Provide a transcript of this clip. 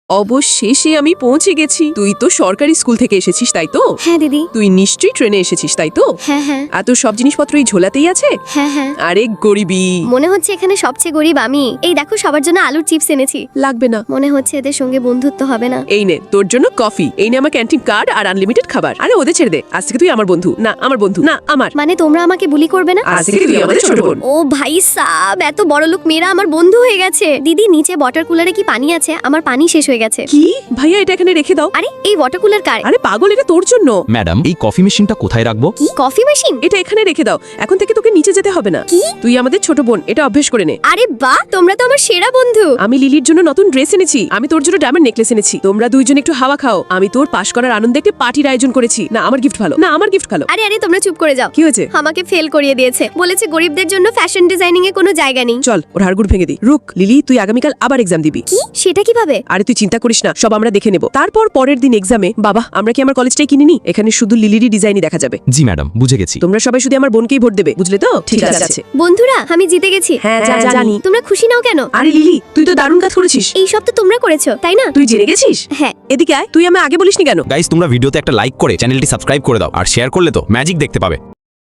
অবশেষে আমি পৌঁছে গেছি। তুই তো সরকারি স্কুল থেকে এসেছিস তাই তো? হ্যাঁ দিদি। তুই নিশ্চয়ই ট্রেনে এসেছিস তাই তো? হ্যাঁ হ্যাঁ আর তোর সব জিনিসপত্র এই ঝোলাতেই আছে? হ্যাঁ হ্যাঁ। আরে গরিবি। মনে হচ্ছে এখানে সবচেয়ে গরিব আমি। এই দেখো সবার জন্য আলুর চিপস এনেছি। লাগবে না। মনে হচ্ছে এদের সঙ্গে বন্ধুত্ব হবে না। এই নে তোর জন্য কফি, এই নে আমার ক্যান্টিন কার্ড আর আনলিমিটেড খাবার। আরে ওদের ছেড়ে দে, আজ থেকে তুই আমার বন্ধু। না আমার বন্ধু না, আমার। মানে তোমরা আমাকে বুলি করবে না? আজ থেকে তুই আমাদের ছোট বোন। ও ভাই সাব, এত বড় লোক মেয়েরা আমার বন্ধু হয়ে গেছে। দিদি নিচে ওয়াটার কুলারে কি পানি আছে? আমার পানি শেষ হয়ে গেছে। কি ভাইয়া, এটা এখানে রেখে দাও। আরে এই ওয়াটার কুলার কার? আরে পাগল, এটা তোর জন্য। ম্যাডাম, এই কফি মেশিনটা কোথায় রাখবো? কি কফি মেশিন? এটা এখানে রেখে দাও, এখন থেকে তোকে নিচে যেতে হবে না। কি? তুই আমাদের ছোট বোন, এটা অভ্যেস করে নে। আরে বাহ, তোমরা তো আমার সেরা বন্ধু। আমি লিলির জন্য নতুন ড্রেস এনেছি, আমি তোর জন্য ডায়মন্ড নেকলেস এনেছি। তোমরা দুইজন একটু হাওয়া খাও। আমি তোর পাশ করার আনন্দে একটা পার্টির আয়োজন করেছি। না আমার গিফট ভালো, না আমার গিফট ভালো। আরে আরে তোমরা চুপ করে যাও। কি হয়েছে? আমাকে ফেল করিয়ে দিয়েছে, বলেছে গরিবদের জন্য ফ্যাশন ডিজাইনিং এ কোনো জায়গা নেই। চল ওর হাড়গুড় ভেঙে দিই। রুক লিলি, তুই আগামীকাল আবার এক্সাম দিবি। কি? সেটা কিভাবে? আরে তুই চিন্তা করিস না, সব আমরা দেখে নেব। তারপর পরের দিন এক্সামে বাবা আমরা কি আমার কলেজটাই কিনে নি? এখানে শুধু লিলিরই ডিজাইনই দেখা যাবে। জি ম্যাডাম, বুঝে গেছি। তোমরা সবাই শুধু আমার বোনকেই ভোট দেবে, বুঝলে তো? ঠিক আছে। বন্ধুরা আমি জিতে গেছি। হ্যাঁ জানি। তোমরা খুশি নাও কেন? আরে লিলি, তুই তো দারুণ কাজ করেছিস। এই সব তো তোমরা করেছো তাই না? তুই জেনে গেছিস? হ্যাঁ। এদিকে আয়, তুই আমি আগে বলিসনি কেন? গাইস, তোমরা ভিডিওতে একটা লাইক করে চ্যানেলটি সাবস্ক্রাইব করে দাও, আর শেয়ার করলে তো ম্যাজিক দেখতে পাবে।